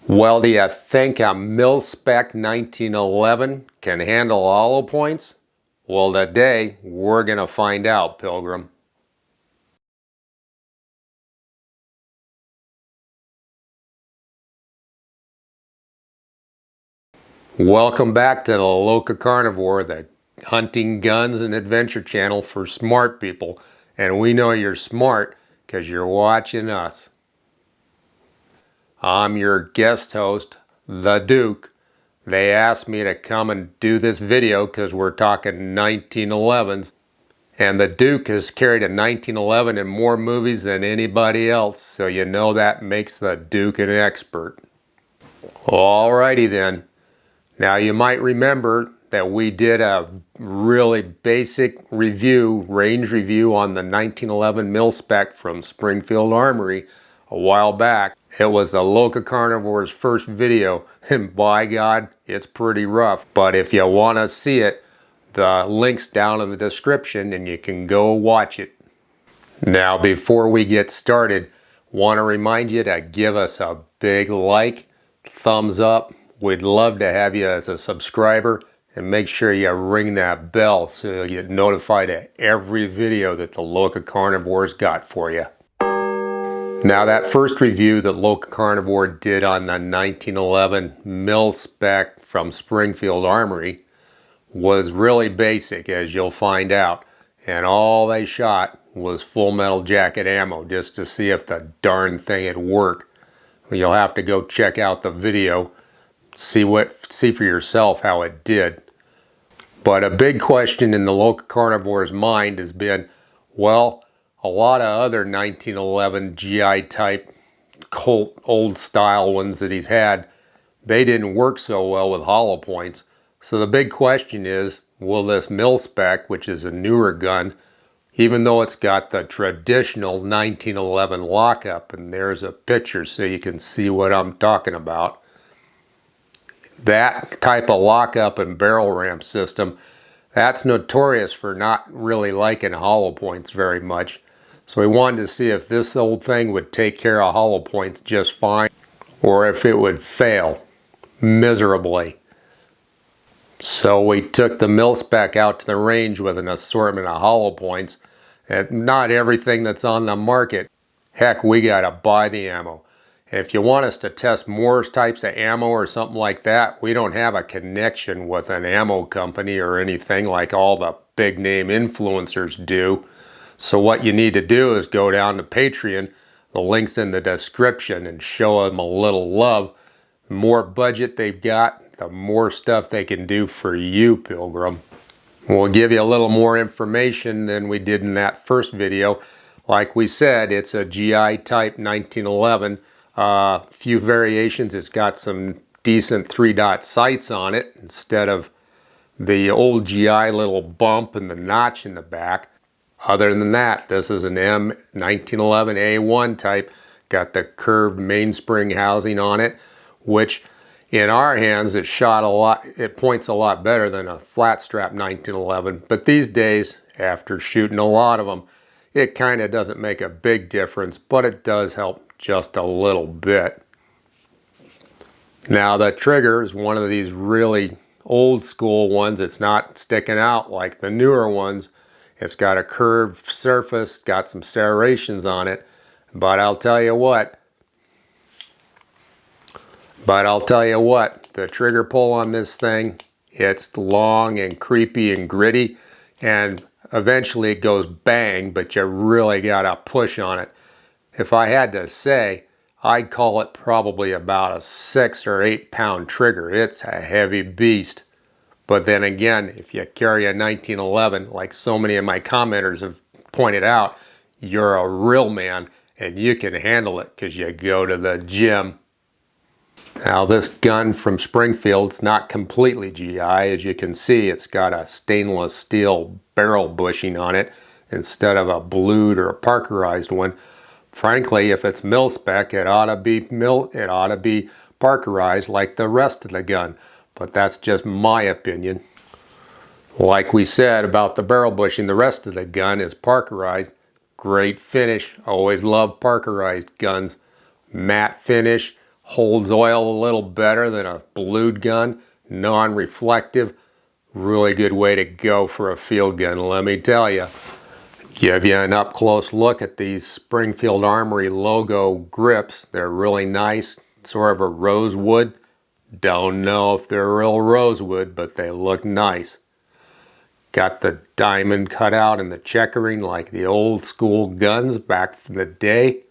Well, do you think a Mil-Spec 1911 can handle hollow points? Well, today we're going to find out, Pilgrim. Welcome back to the LocaCarnivore, the hunting, guns, and adventure channel for smart people. And we know you're smart because you're watching us. I'm your guest host, the Duke. They asked me to come and do this video because we're talking 1911s. And the Duke has carried a 1911 in more movies than anybody else, so you know that makes the Duke an expert. Alrighty then. Now you might remember that we did a really basic review, range review on the 1911 Mil-Spec from Springfield Armory a while back. It was the LocaCarnivore's first video, and by God, it's pretty rough. But if you want to see it, the link's down in the description and you can go watch it. Now before we get started, want to remind you to give us a big like, thumbs up. We'd love to have you as a subscriber, and make sure you ring that bell so you'll get notified of every video that the LocaCarnivore's got for you. Now that first review that LocaCarnivore did on the 1911 Mil-Spec from Springfield Armory was really basic, as you'll find out, and all they shot was full metal jacket ammo just to see if the darn thing would work. You'll have to go check out the video, see for yourself how it did. But a big question in the LocaCarnivore's mind has been, well, a lot of other 1911 GI type Colt old style ones that he's had, they didn't work so well with hollow points. So the big question is, will this Mil-Spec, which is a newer gun, even though it's got the traditional 1911 lockup, and there's a picture so you can see what I'm talking about, that type of lockup and barrel ramp system, that's notorious for not really liking hollow points very much. So we wanted to see if this old thing would take care of hollow points just fine, or if it would fail miserably. So we took the Mil-Spec out to the range with an assortment of hollow points, and not everything that's on the market. Heck, we gotta buy the ammo. And if you want us to test more types of ammo or something like that, we don't have a connection with an ammo company or anything like all the big name influencers do. So what you need to do is go down to Patreon, the link's in the description, and show them a little love. The more budget they've got, the more stuff they can do for you, Pilgrim. We'll give you a little more information than we did in that first video. Like we said, it's a GI type 1911. Few variations. It's got some decent 3-dot sights on it instead of the old GI little bump and the notch in the back. Other than that, this is an M1911A1 type. Got the curved mainspring housing on it, which in our hands, it shot a lot, it points a lot better than a flat strap 1911. But these days, after shooting a lot of them, it kind of doesn't make a big difference, but it does help just a little bit. Now the trigger is one of these really old school ones. It's not sticking out like the newer ones. It's got a curved surface, got some serrations on it, but I'll tell you what, the trigger pull on this thing, it's long and creepy and gritty, and eventually it goes bang, but you really gotta push on it. If I had to say, I'd call it probably about a 6 or 8 pound trigger. It's a heavy beast. But then again, if you carry a 1911, like so many of my commenters have pointed out, you're a real man and you can handle it because you go to the gym. Now this gun from Springfield's not completely GI. As you can see, it's got a stainless steel barrel bushing on it instead of a blued or a Parkerized one. Frankly, if it's Mil-Spec, it ought to be Parkerized like the rest of the gun. But that's just my opinion. Like we said about the barrel bushing, the rest of the gun is Parkerized. Great finish. Always love Parkerized guns. Matte finish. holds oil a little better than a blued gun, non-reflective. Really good way to go for a field gun, let me tell you. Give you an up-close look at these Springfield Armory logo grips. They're really nice, sort of a rosewood. Don't know if they're real rosewood, but they look nice. Got the diamond cut out and the checkering like the old school guns back from the day.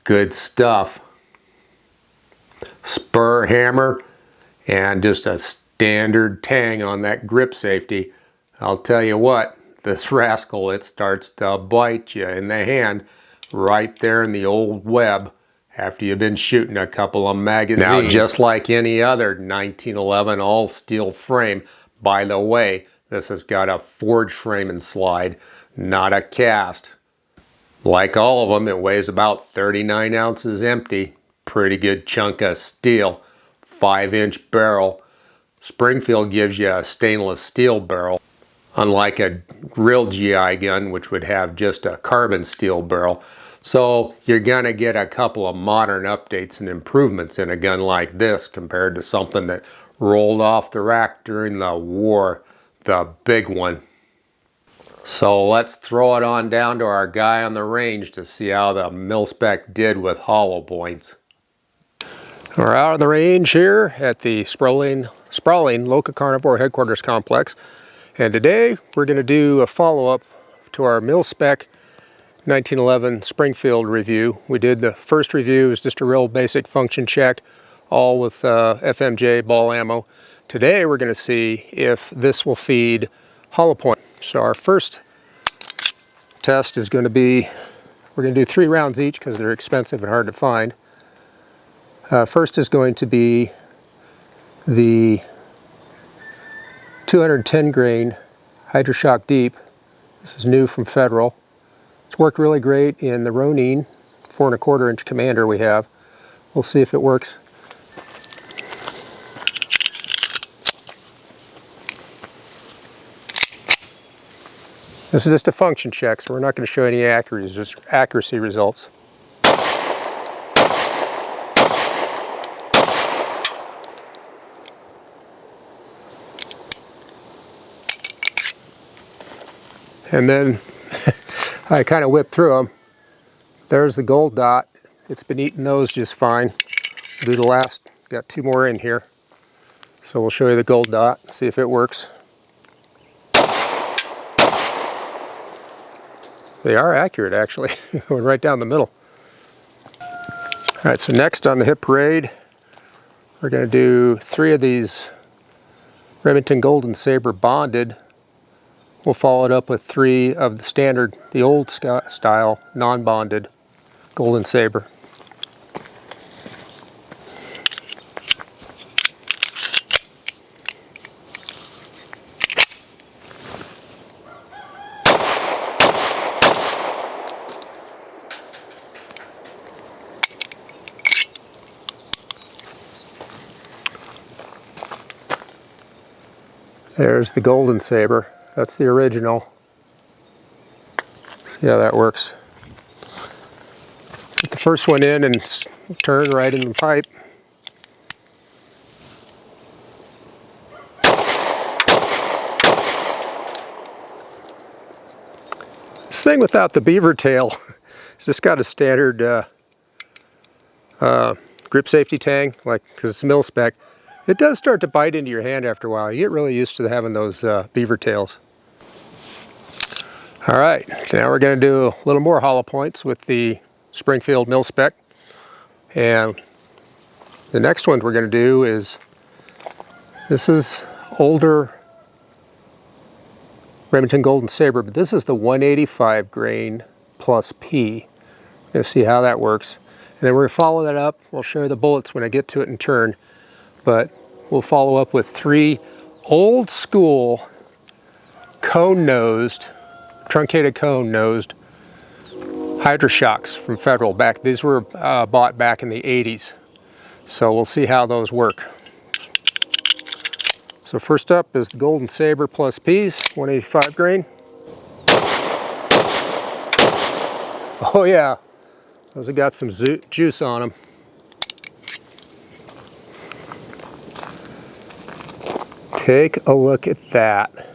Good stuff. Spur hammer and just a standard tang on that grip safety. I'll tell you what, this rascal, it starts to bite you in the hand right there in the old web after you've been shooting a couple of magazines. Now, just like any other 1911 all steel frame, by the way, this has got a forged frame and slide, not a cast. Like all of them, it weighs about 39 ounces empty. Pretty good chunk of steel. 5-inch barrel. Springfield gives you a stainless steel barrel, unlike a real GI gun, which would have just a carbon steel barrel. So you're gonna get a couple of modern updates and improvements in a gun like this compared to something that rolled off the rack during the war, the big one. So let's throw it on down to our guy on the range to see how the Mil-Spec did with hollow points. We're out on the range here at the sprawling LocaCarnivore headquarters complex. And today we're going to do a follow-up to our Mil-Spec 1911 Springfield review. We did the first review, is just a real basic function check, all with FMJ ball ammo. Today we're going to see if this will feed hollow point. So our first test is going to be, we're going to do 3 rounds each because they're expensive and hard to find. First is going to be the 210 grain Hydroshock Deep. This is new from Federal. It's worked really great in the Ronin 4 1/4 inch Commander we have. We'll see if it works. This is just a function check, so we're not going to show any accuracy results. And then I kind of whipped through them. There's the gold dot. It's been eating those just fine. We'll do the last, got 2 more in here. So we'll show you the gold dot, see if it works. They are accurate actually, going right down the middle. All right, so next on the hit parade, we're going to do 3 of these Remington Golden Saber bonded. We'll follow it up with 3 of the standard, the old style, non-bonded Golden Saber. There's the Golden Saber. That's the original. See how that works. Put the first one in and turn right in the pipe. This thing without the beaver tail, it's just got a standard grip safety tang, like, because it's a Mil-Spec. It does start to bite into your hand after a while. You get really used to having those beaver tails. All right, now we're going to do a little more hollow points with the Springfield Mil-Spec. And the next one we're going to do is, this is older Remington Golden Saber, but this is the 185 grain plus P. We're going to see how that works. And then we're going to follow that up. We'll show you the bullets when I get to it in turn. But we'll follow up with 3 old school cone-nosed, truncated cone-nosed Hydroshocks from Federal. These were bought back in the 80s. So we'll see how those work. So first up is the Golden Saber plus P's, 185 grain. Oh yeah, those have got some juice on them. Take a look at that.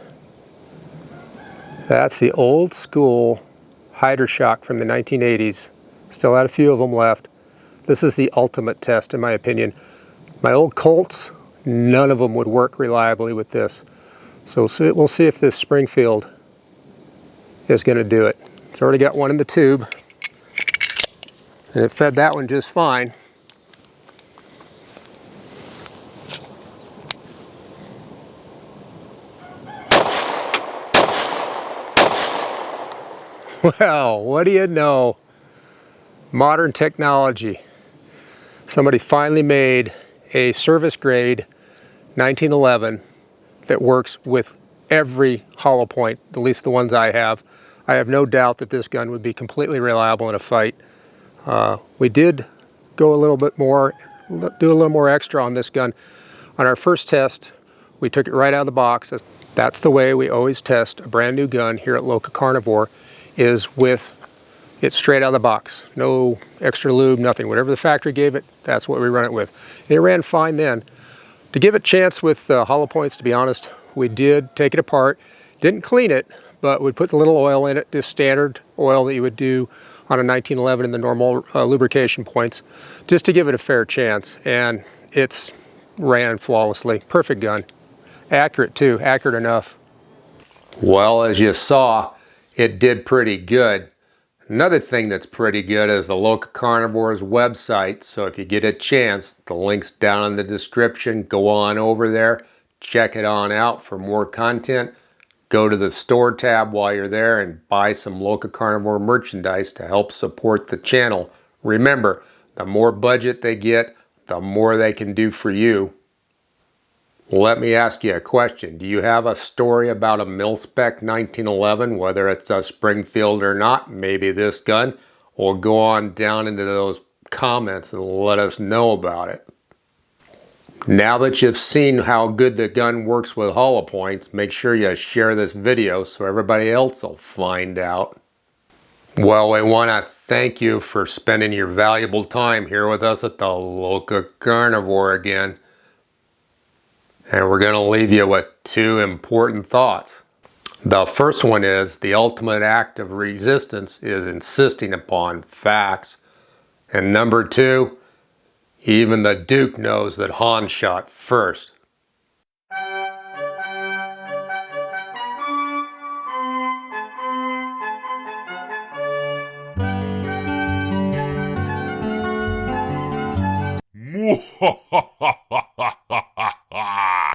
That's the old school Hydroshock from the 1980s. Still had a few of them left. This is the ultimate test in my opinion. My old Colts, none of them would work reliably with this. So we'll see if this Springfield is going to do it. It's already got one in the tube, and it fed that one just fine. Well, what do you know? Modern technology. Somebody finally made a service grade 1911 that works with every hollow point, at least the ones I have. I have no doubt that this gun would be completely reliable in a fight. We did go a little bit more, do a little more extra on this gun. On our first test, we took it right out of the box. That's the way we always test a brand new gun here at LocaCarnivore, is with it straight out of the box. No extra lube, nothing. Whatever the factory gave it, that's what we run it with. And it ran fine then. To give it a chance with hollow points, to be honest, we did take it apart. Didn't clean it, but we put the little oil in it, the standard oil that you would do on a 1911 in the normal lubrication points, just to give it a fair chance. And it's ran flawlessly. Perfect gun. Accurate too, accurate enough. Well, as you saw, it did pretty good. Another thing that's pretty good is the LocaCarnivore's website. So if you get a chance, the link's down in the description. Go on over there, check it on out for more content. Go to the store tab while you're there and buy some LocaCarnivore merchandise to help support the channel. Remember, the more budget they get, the more they can do for you. Let me ask you a question. Do you have a story about a Mil-Spec 1911, whether it's a Springfield or not, maybe this gun? Or go on down into those comments and let us know about it. Now that you've seen how good the gun works with hollow points, make sure you share this video so everybody else will find out. Well, we want to thank you for spending your valuable time here with us at the LocaCarnivore again. And we're going to leave you with two important thoughts. The first one is the ultimate act of resistance is insisting upon facts. And number two, even the Duke knows that Han shot first.